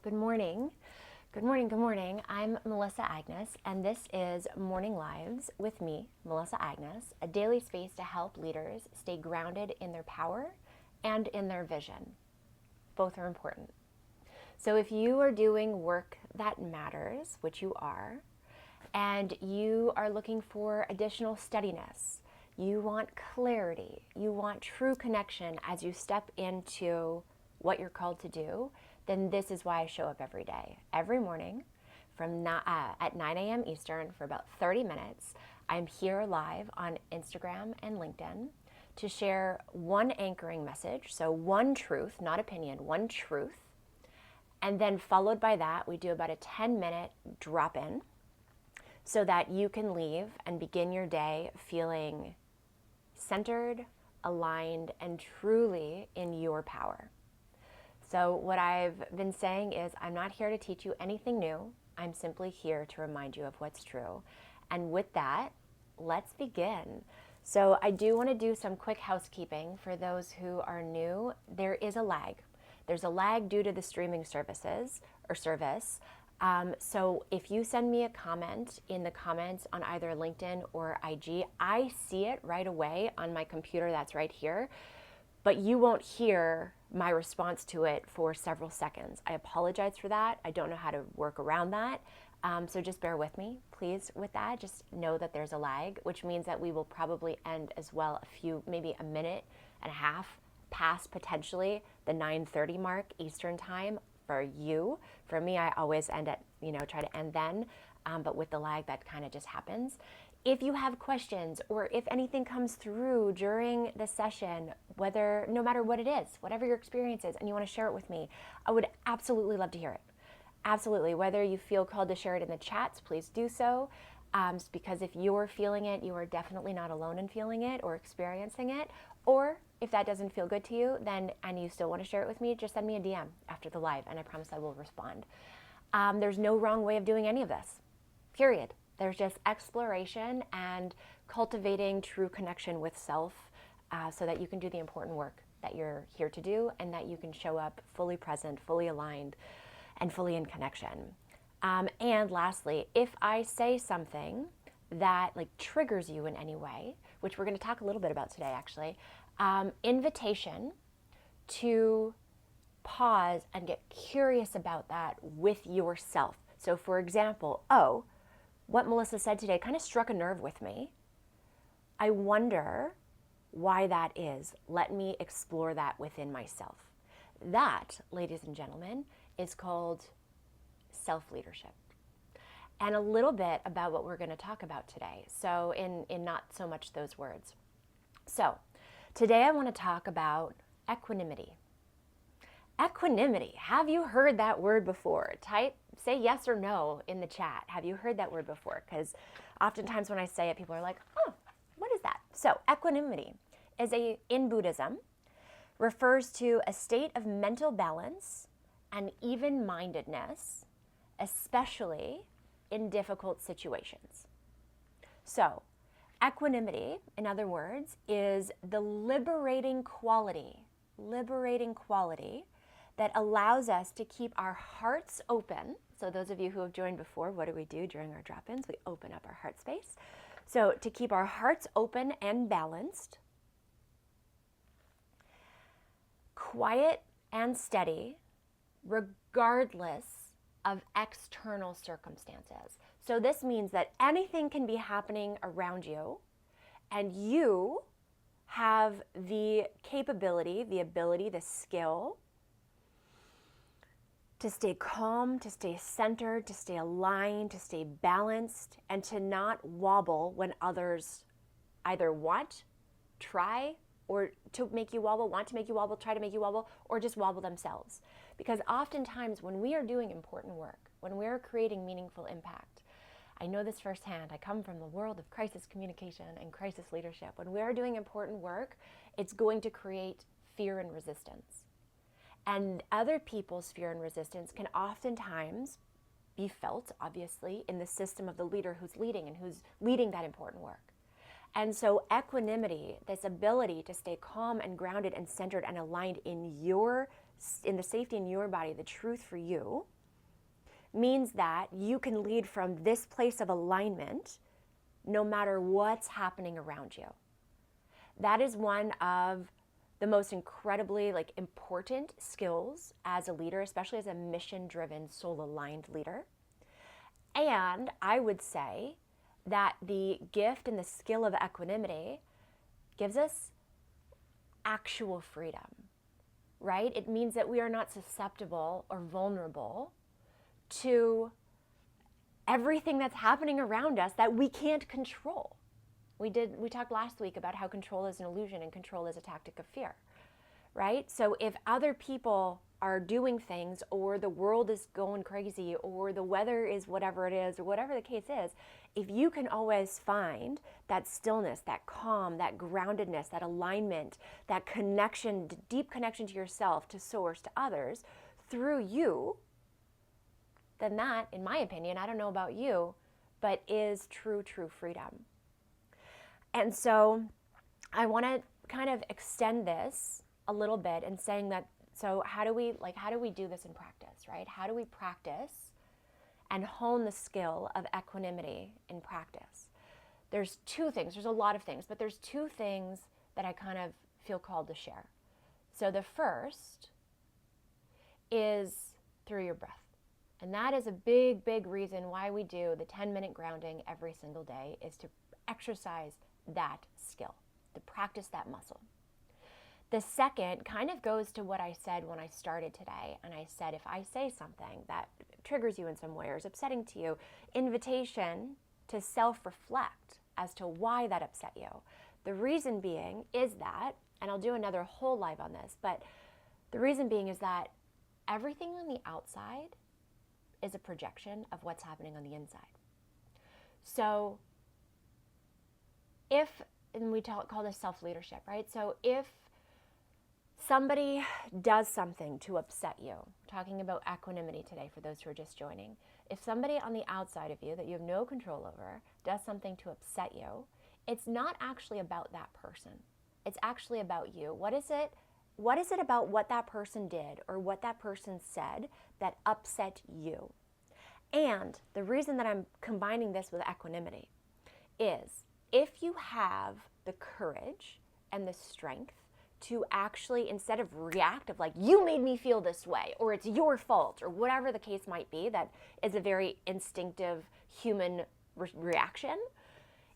Good morning. Good morning, good morning. I'm Melissa Agnes, and this is Morning Lives with me, Melissa Agnes, a daily space to help leaders stay grounded in their power and in their vision. Both are important. So if you are doing work that matters, which you are, and you are looking for additional steadiness, you want clarity, you want true connection as you step into what you're called to do, then this is why I show up every day. Every morning at 9 a.m. Eastern for about 30 minutes, I'm here live on Instagram and LinkedIn to share one anchoring message, so one truth, not opinion, one truth. And then followed by that, we do about a 10-minute drop-in so that you can leave and begin your day feeling centered, aligned, and truly in your power. So what I've been saying is I'm not here to teach you anything new. I'm simply here to remind you of what's true. And with that, let's begin. So I do want to do some quick housekeeping for those who are new. There is a lag. There's a lag due to the streaming services or service. So if you send me a comment in the comments on either LinkedIn or IG, I see it right away on my computer that's right here, but you won't hear my response to it for several seconds. I apologize for that. I don't know how to work around that. So just bear with me, please, with that. Just know that there's a lag, which means that we will probably end as well maybe a minute and a half past potentially the 9:30 mark Eastern time for you. For me, I always end at, try to end then, but with the lag, that kind of just happens. If you have questions or if anything comes through during the session, no matter what it is, whatever your experience is, and you want to share it with me, I would absolutely love to hear it. Absolutely. Whether you feel called to share it in the chats, please do so. Because if you're feeling it, you are definitely not alone in feeling it or experiencing it. Or if that doesn't feel good to you, and you still want to share it with me, just send me a DM after the live, and I promise I will respond. There's no wrong way of doing any of this, period. There's just exploration and cultivating true connection with self so that you can do the important work that you're here to do and that you can show up fully present, fully aligned, and fully in connection. And lastly, if I say something that triggers you in any way, which we're going to talk a little bit about today actually, invitation to pause and get curious about that with yourself. So for example, what Melissa said today kind of struck a nerve with me. I wonder why that is. Let me explore that within myself. That, ladies and gentlemen, is called self-leadership. And a little bit about what we're going to talk about today. So in not so much those words. So today I want to talk about equanimity. Equanimity. Have you heard that word before? Say yes or no in the chat. Have you heard that word before? Because oftentimes when I say it, people are like, oh, what is that? So equanimity is in Buddhism, refers to a state of mental balance and even-mindedness, especially in difficult situations. So equanimity, in other words, is the liberating quality that allows us to keep our hearts open. So those of you who have joined before, what do we do during our drop-ins? We open up our heart space. So to keep our hearts open and balanced, quiet and steady, regardless of external circumstances. So this means that anything can be happening around you, and you have the capability, the ability, the skill to stay calm, to stay centered, to stay aligned, to stay balanced, and to not wobble when others either try to make you wobble, try to make you wobble, or just wobble themselves. Because oftentimes when we are doing important work, when we are creating meaningful impact, I know this firsthand. I come from the world of crisis communication and crisis leadership. When we are doing important work, it's going to create fear and resistance. And other people's fear and resistance can oftentimes be felt, obviously, in the system of the leader who's leading and who's leading that important work. And so equanimity, this ability to stay calm and grounded and centered and aligned in your in the safety in your body, the truth for you, means that you can lead from this place of alignment no matter what's happening around you. That is one of the most incredibly important skills as a leader, especially as a mission-driven, soul-aligned leader. And I would say that the gift and the skill of equanimity gives us actual freedom, right? It means that we are not susceptible or vulnerable to everything that's happening around us that we can't control. We talked last week about how control is an illusion and control is a tactic of fear, right? So if other people are doing things, or the world is going crazy, or the weather is whatever it is, or whatever the case is, if you can always find that stillness, that calm, that groundedness, that alignment, that connection, deep connection to yourself, to source, to others, through you, then that, in my opinion, I don't know about you, but is true freedom. And so I want to kind of extend this a little bit in saying that, so how do we do this in practice, right? How do we practice and hone the skill of equanimity in practice? There's two things. There's a lot of things, but there's two things that I kind of feel called to share. So the first is through your breath. And that is a big reason why we do the 10-minute grounding every single day, is to exercise that skill, to practice that muscle. The second kind of goes to what I said when I started today. And I said, if I say something that triggers you in some way or is upsetting to you, invitation to self-reflect as to why that upset you. The reason being is that, and I'll do another whole live on this, but the reason being is that everything on the outside is a projection of what's happening on the inside. So and we call this self-leadership, right? So if somebody does something to upset you, talking about equanimity today for those who are just joining, if somebody on the outside of you that you have no control over does something to upset you, it's not actually about that person. It's actually about you. What is it about what that person did or what that person said that upset you? And the reason that I'm combining this with equanimity is, if you have the courage and the strength to actually, instead of react of you made me feel this way, or it's your fault, or whatever the case might be, that is a very instinctive human reaction.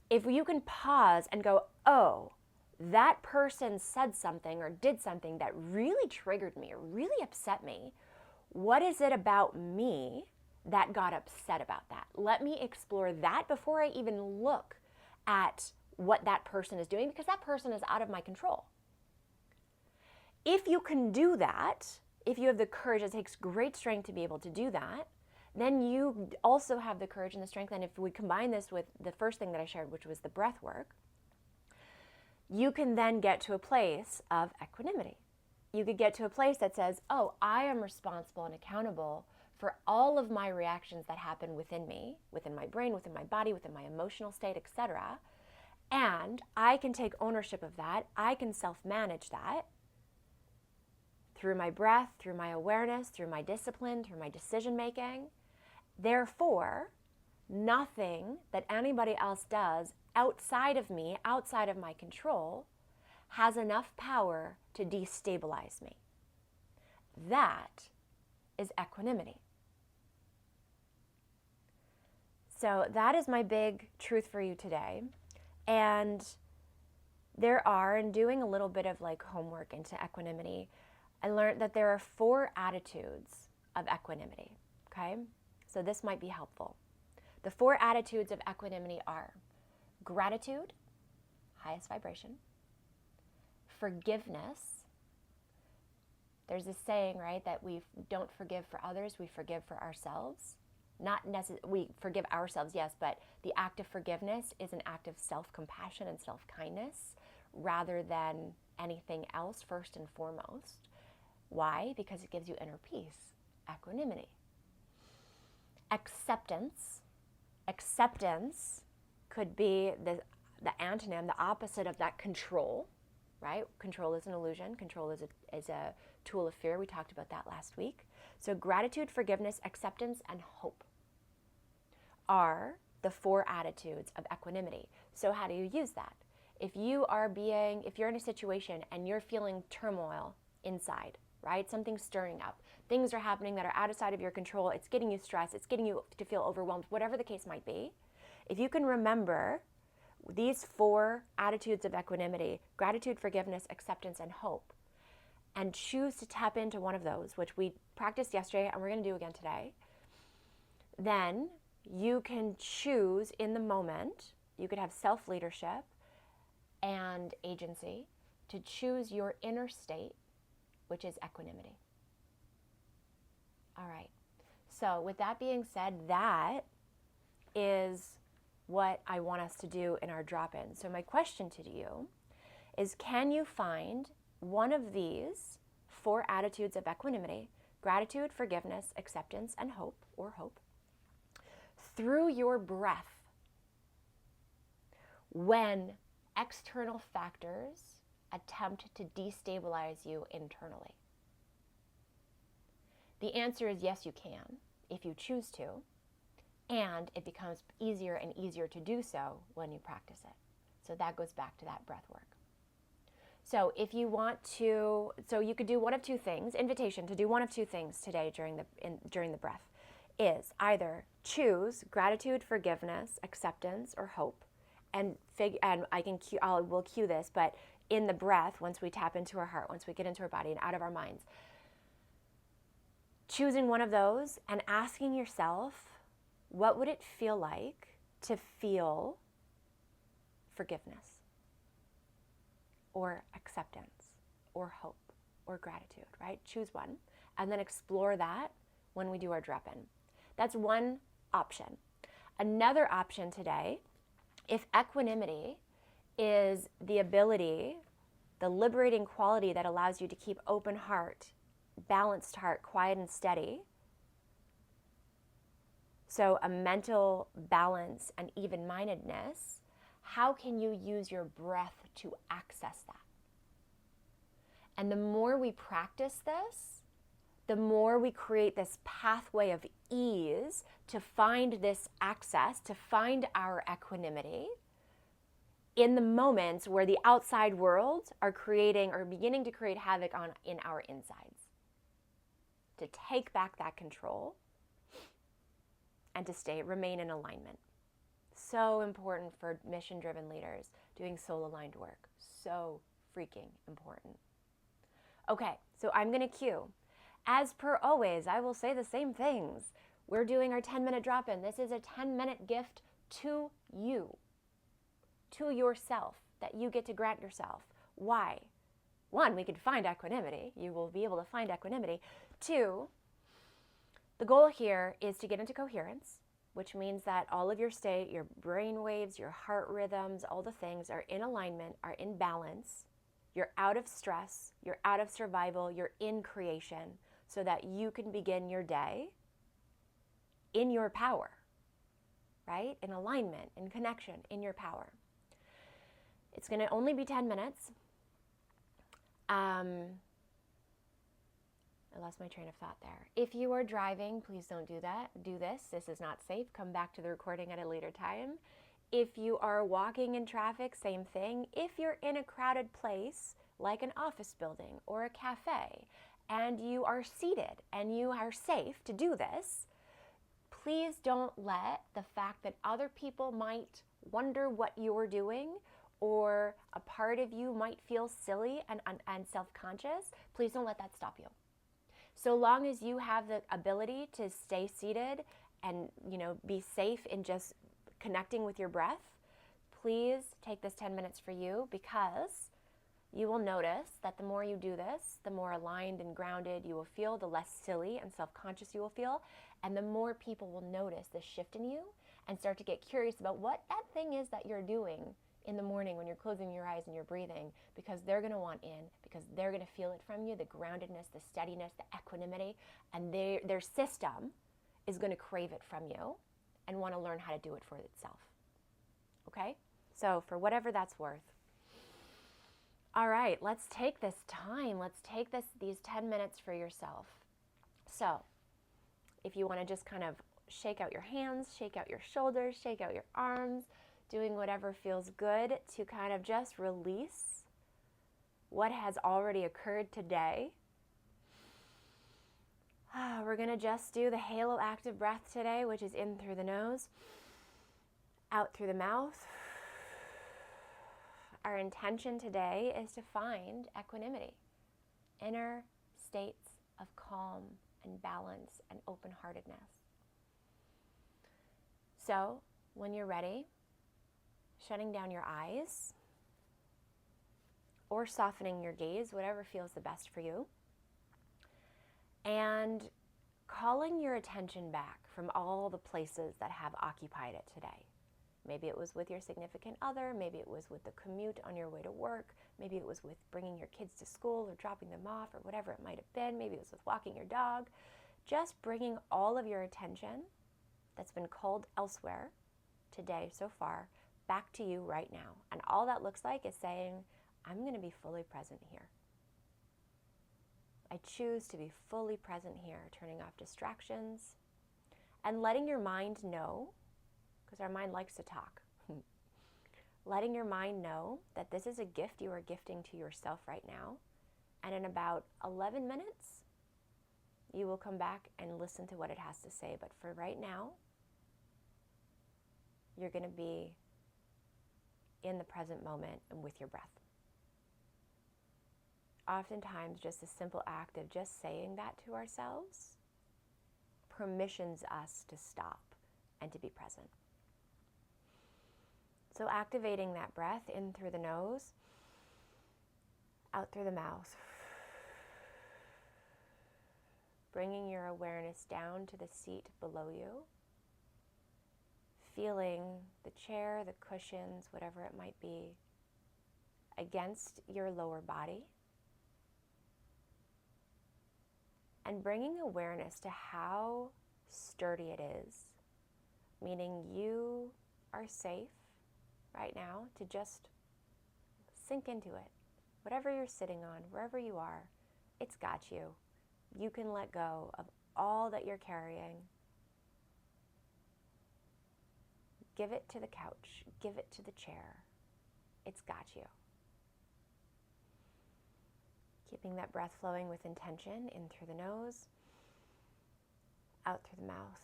If you can pause and go, oh, that person said something or did something that really triggered me or really upset me, what is it about me that got upset about that? Let me explore that before I even look at what that person is doing, because that person is out of my control. If you can do that, if you have the courage, it takes great strength to be able to do that, then you also have the courage and the strength. And if we combine this with the first thing that I shared, which was the breath work, you can then get to a place of equanimity. You could get to a place that says, oh, I am responsible and accountable for all of my reactions that happen within me, within my brain, within my body, within my emotional state, etc. And I can take ownership of that. I can self-manage that through my breath, through my awareness, through my discipline, through my decision-making. Therefore, nothing that anybody else does outside of me, outside of my control, has enough power to destabilize me. That is equanimity. So that is my big truth for you today. And there are, in doing a little bit of homework into equanimity, I learned that there are 4 attitudes of equanimity, okay? So this might be helpful. The 4 attitudes of equanimity are gratitude, highest vibration; forgiveness. There's this saying, right, that we don't forgive for others, we forgive for ourselves. We forgive ourselves, yes, but the act of forgiveness is an act of self-compassion and self-kindness rather than anything else first and foremost. Why? Because it gives you inner peace, equanimity. Acceptance. Acceptance could be the antonym, the opposite of that control, right? Control is an illusion. Control is a tool of fear. We talked about that last week. So gratitude, forgiveness, acceptance, and hope are the 4 attitudes of equanimity. So how do you use that? If you're in a situation and you're feeling turmoil inside, right? Something's stirring up. Things are happening that are outside of your control. It's getting you stressed. It's getting you to feel overwhelmed, whatever the case might be. If you can remember these 4 attitudes of equanimity, gratitude, forgiveness, acceptance, and hope, and choose to tap into one of those, which we practiced yesterday and we're going to do again today, then you can choose in the moment, you could have self-leadership and agency to choose your inner state, which is equanimity. All right. So with that being said, that is what I want us to do in our drop-in. So my question to you is, can you find one of these 4 attitudes of equanimity, gratitude, forgiveness, acceptance, and hope, or hope, through your breath when external factors attempt to destabilize you internally? The answer is yes, you can, if you choose to, and it becomes easier and easier to do so when you practice it. So that goes back to that breath work. So if you want to, so you could do one of 2 things, invitation to do one of 2 things today during the breath is either choose gratitude, forgiveness, acceptance, or hope, and we'll cue this, but in the breath, once we tap into our heart, once we get into our body and out of our minds, choosing one of those and asking yourself, what would it feel like to feel forgiveness or acceptance or hope or gratitude, right? Choose one and then explore that when we do our drop-in. That's one option. Another option today, if equanimity is the ability, the liberating quality that allows you to keep open heart, balanced heart, quiet and steady, so a mental balance and even-mindedness, how can you use your breath to access that? And the more we practice this, the more we create this pathway of ease to find this access, to find our equanimity in the moments where the outside world are creating or beginning to create havoc in our insides. To take back that control and to remain in alignment. So important for mission-driven leaders doing soul-aligned work. So freaking important. Okay, so I'm going to cue. As per always, I will say the same things. We're doing our 10-minute drop-in. This is a 10-minute gift to you, to yourself, that you get to grant yourself. Why? 1, we can find equanimity. You will be able to find equanimity. 2, the goal here is to get into coherence, which means that all of your state, your brain waves, your heart rhythms, all the things are in alignment, are in balance. You're out of stress, you're out of survival, you're in creation, so that you can begin your day in your power, right? In alignment, in connection, in your power. It's going to only be 10 minutes. I lost my train of thought there. If you are driving, please don't do that. Do this. This is not safe. Come back to the recording at a later time. If you are walking in traffic, same thing. If you're in a crowded place, like an office building or a cafe, and you are seated and you are safe to do this, please don't let the fact that other people might wonder what you're doing or a part of you might feel silly and self-conscious, please don't let that stop you. So long as you have the ability to stay seated and, be safe in just connecting with your breath, please take this 10 minutes for you, because you will notice that the more you do this, the more aligned and grounded you will feel, the less silly and self-conscious you will feel, and the more people will notice the shift in you and start to get curious about what that thing is that you're doing in the morning when you're closing your eyes and you're breathing, because they're going to want in, because they're going to feel it from you, the groundedness, the steadiness, the equanimity, and their system is going to crave it from you and want to learn how to do it for itself. Okay? So for whatever that's worth, All right, let's take this time. Let's take these 10 minutes for yourself. So, if you want to just kind of shake out your hands, shake out your shoulders, shake out your arms, doing whatever feels good to kind of just release what has already occurred today. We're going to just do the halo active breath today, which is in through the nose, out through the mouth. Our intention today is to find equanimity, inner states of calm and balance and open-heartedness. So, when you're ready, shutting down your eyes or softening your gaze, whatever feels the best for you, and calling your attention back from all the places that have occupied it today. Maybe it was with your significant other, maybe it was with the commute on your way to work, maybe it was with bringing your kids to school or dropping them off or whatever it might have been, maybe it was with walking your dog. Just bringing all of your attention that's been called elsewhere today so far back to you right now. And all that looks like is saying, I'm going to be fully present here. I choose to be fully present here, turning off distractions and letting your mind know, because our mind likes to talk, letting your mind know that this is a gift you are gifting to yourself right now. And in about 11 minutes, you will come back and listen to what it has to say. But for right now, you're going to be in the present moment and with your breath. Oftentimes, just a simple act of just saying that to ourselves permissions us to stop and to be present. So activating that breath in through the nose, out through the mouth. Bringing your awareness down to the seat below you. Feeling the chair, the cushions, whatever it might be, against your lower body. And bringing awareness to how sturdy it is, meaning you are safe right now to just sink into it. Whatever you're sitting on, wherever you are, it's got you. You can let go of all that you're carrying. Give it to the couch, give it to the chair. It's got you. Keeping that breath flowing with intention, in through the nose, out through the mouth.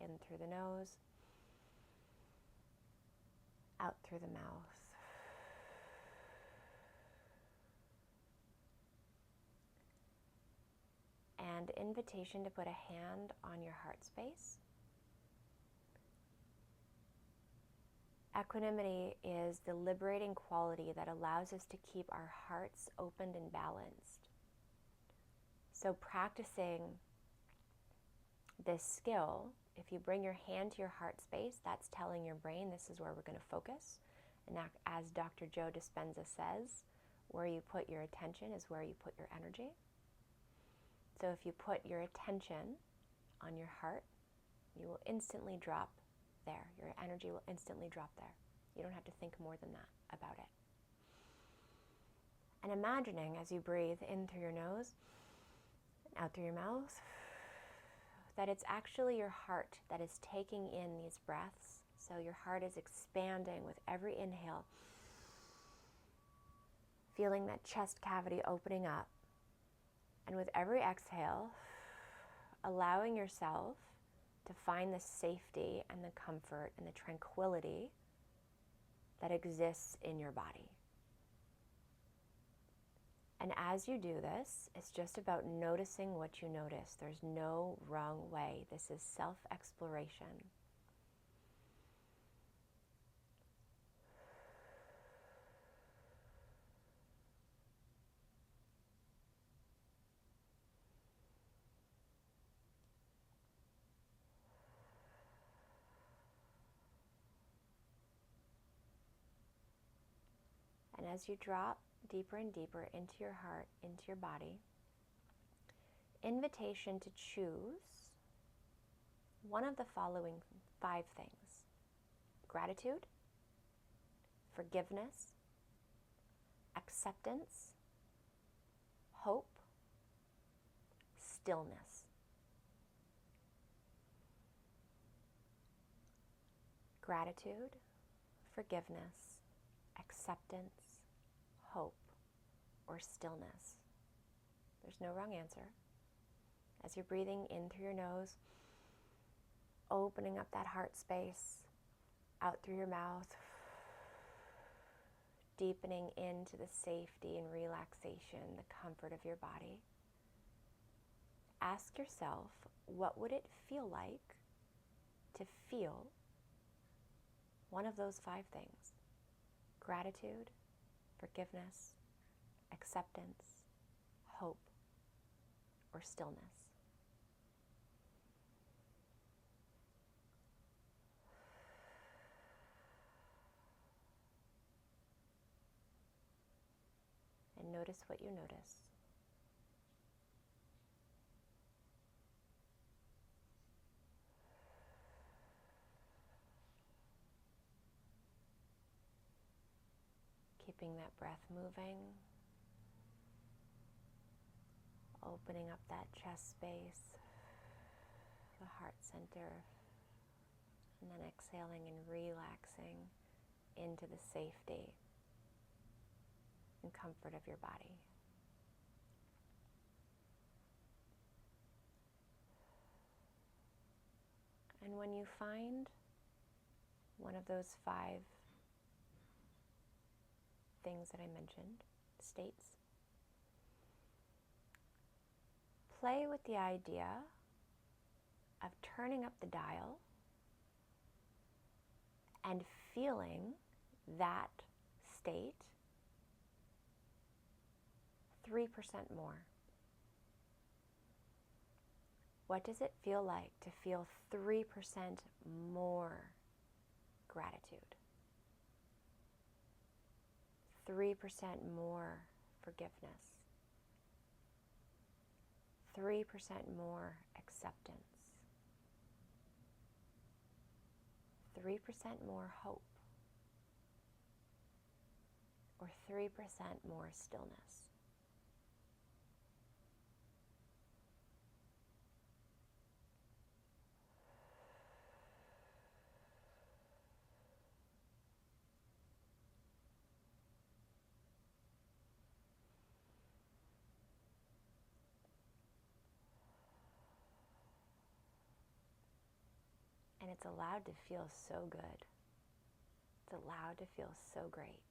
In through the nose, out through the mouth. And invitation to put a hand on your heart space. Equanimity is the liberating quality that allows us to keep our hearts opened and balanced. So practicing this skill, if you bring your hand to your heart space, that's telling your brain this is where we're going to focus. And that, as Dr. Joe Dispenza says, where you put your attention is where you put your energy. So if you put your attention on your heart, you will instantly drop there. Your energy will instantly drop there. You don't have to think more than that about it. And imagining as you breathe in through your nose, out through your mouth, that it's actually your heart that is taking in these breaths. So your heart is expanding with every inhale, feeling that chest cavity opening up. And with every exhale, allowing yourself to find the safety and the comfort and the tranquility that exists in your body. And as you do this, it's just about noticing what you notice. There's no wrong way. This is self-exploration. And as you drop deeper and deeper into your heart, into your body, invitation to choose one of the following 5 things: gratitude, forgiveness, acceptance, hope, stillness. Gratitude, forgiveness, acceptance, hope, or stillness. There's no wrong answer. As you're breathing in through your nose, opening up that heart space, out through your mouth, deepening into the safety and relaxation, the comfort of your body. Ask yourself, what would it feel like to feel one of those 5 things? Gratitude, forgiveness, acceptance, hope, or stillness. And notice what you notice. Keeping that breath moving, opening up that chest space, the heart center, and then exhaling and relaxing into the safety and comfort of your body. And when you find one of those 5 things that I mentioned, states, play with the idea of turning up the dial and feeling that state 3% more. What does it feel like to feel 3% more gratitude? 3% more forgiveness. 3% more acceptance. 3% more hope. Or 3% more stillness. And it's allowed to feel so good. It's allowed to feel so great.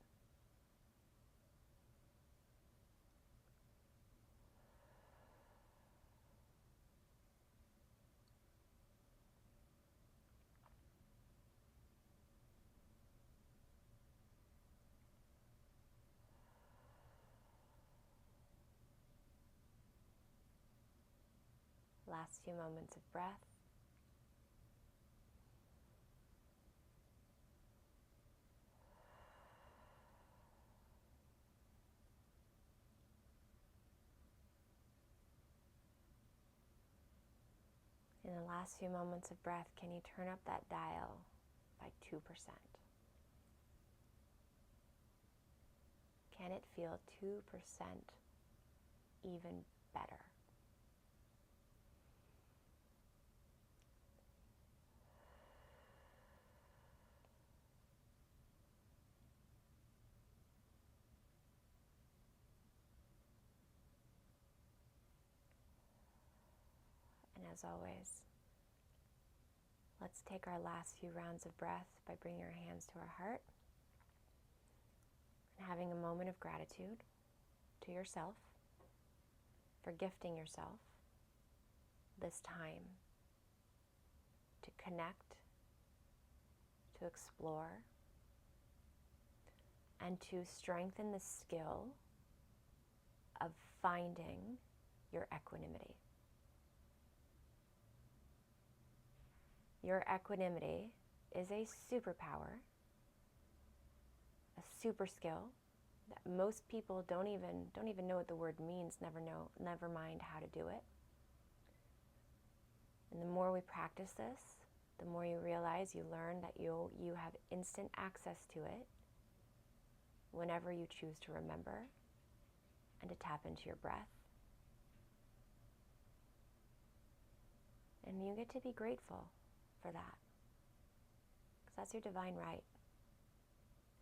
Last few moments of breath. In the last few moments of breath, can you turn up that dial by 2%? Can it feel 2% even better? And as always, let's take our last few rounds of breath by bringing our hands to our heart and having a moment of gratitude to yourself for gifting yourself this time to connect, to explore, and to strengthen the skill of finding your equanimity. Your equanimity is a superpower, a super skill that most people don't even know what the word means, never mind how to do it. And the more we practice this, the more you realize, you learn that you have instant access to it whenever you choose to remember and to tap into your breath. And you get to be grateful for that, because that's your divine right.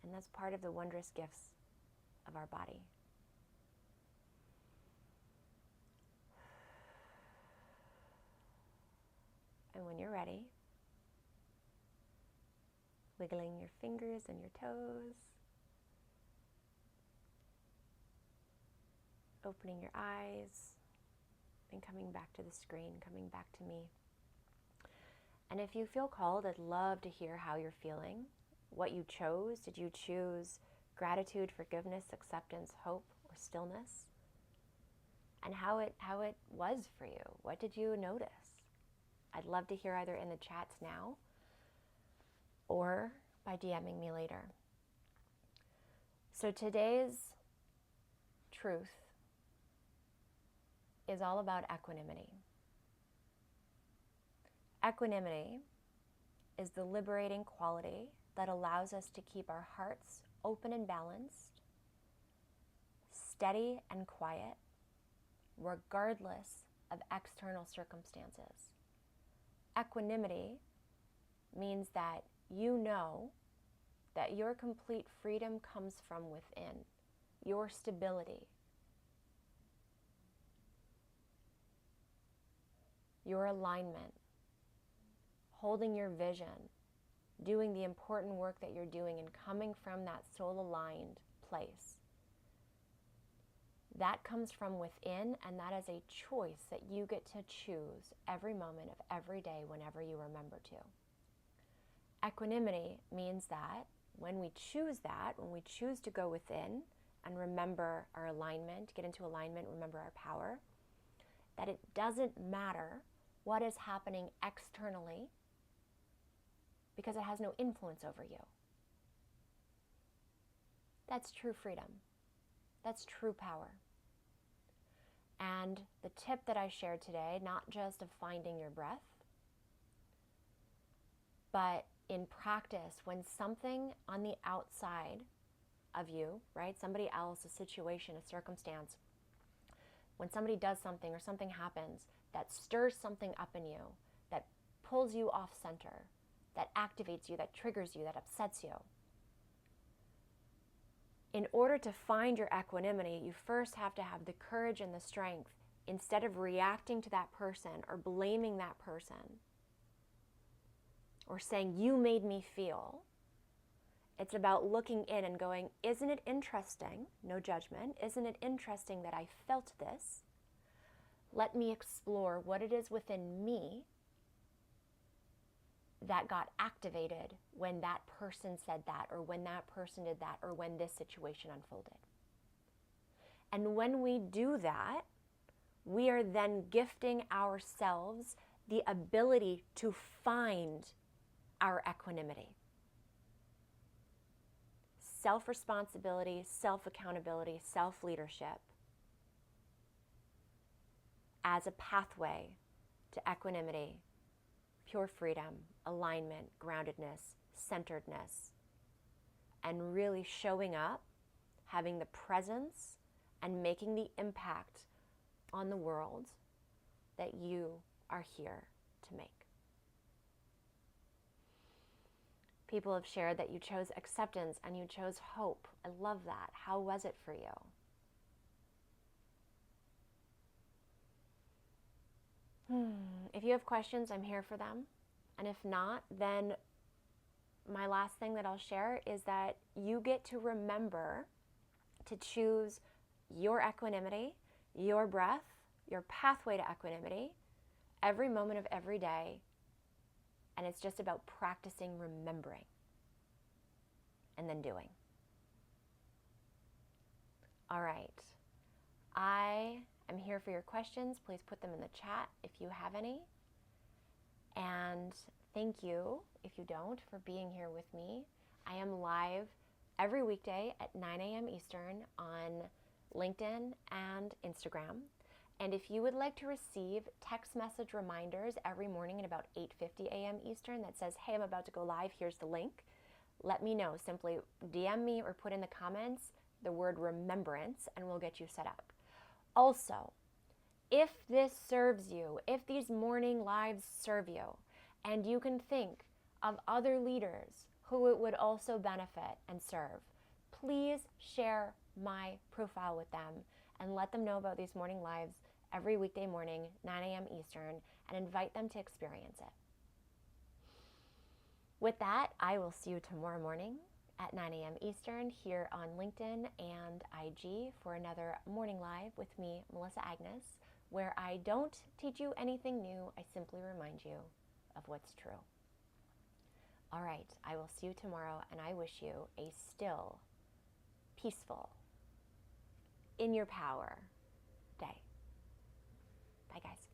And that's part of the wondrous gifts of our body. And when you're ready, wiggling your fingers and your toes, opening your eyes, and coming back to the screen, coming back to me. And if you feel called, I'd love to hear how you're feeling, what you chose. Did you choose gratitude, forgiveness, acceptance, hope, or stillness? And how it was for you. What did you notice? I'd love to hear either in the chats now or by DMing me later. So today's truth is all about equanimity. Equanimity is the liberating quality that allows us to keep our hearts open and balanced, steady and quiet, regardless of external circumstances. Equanimity means that you know that your complete freedom comes from within, your stability, your alignment, holding your vision, doing the important work that you're doing, and coming from that soul-aligned place. That comes from within, and that is a choice that you get to choose every moment of every day whenever you remember to. Equanimity means that when we choose to go within and remember our alignment, get into alignment, remember our power, that it doesn't matter what is happening externally, because it has no influence over you. That's true freedom. That's true power. And the tip that I shared today, not just of finding your breath, but in practice, when something on the outside of you, right, somebody else, a situation, a circumstance, when somebody does something or something happens that stirs something up in you, that pulls you off center, that activates you, that triggers you, that upsets you, in order to find your equanimity, you first have to have the courage and the strength, instead of reacting to that person or blaming that person or saying, you made me feel. It's about looking in and going, isn't it interesting? No judgment. Isn't it interesting that I felt this? Let me explore what it is within me that got activated when that person said that, or when that person did that, or when this situation unfolded. And when we do that, we are then gifting ourselves the ability to find our equanimity. Self-responsibility, self-accountability, self-leadership as a pathway to equanimity, pure freedom, alignment, groundedness, centeredness, and really showing up, having the presence, and making the impact on the world that you are here to make. People have shared that you chose acceptance and you chose hope. I love that. How was it for you? If you have questions, I'm here for them. And if not, then my last thing that I'll share is that you get to remember to choose your equanimity, your breath, your pathway to equanimity, every moment of every day. And it's just about practicing remembering and then doing. All right. I am here for your questions. Please put them in the chat if you have any. And thank you, if you don't, for being here with me. I am live every weekday at 9 a.m. Eastern on LinkedIn and Instagram. And if you would like to receive text message reminders every morning at about 8:50 a.m. Eastern that says, hey, I'm about to go live, here's the link, let me know. Simply DM me or put in the comments the word remembrance and we'll get you set up. Also, if this serves you, if these morning lives serve you, and you can think of other leaders who it would also benefit and serve, please share my profile with them and let them know about these morning lives every weekday morning, 9 a.m. Eastern, and invite them to experience it. With that, I will see you tomorrow morning at 9 a.m. Eastern here on LinkedIn and IG for another morning live with me, Melissa Agnes, where I don't teach you anything new. I simply remind you of what's true. All right, I will see you tomorrow, and I wish you a still, peaceful, in your power day. Bye, guys.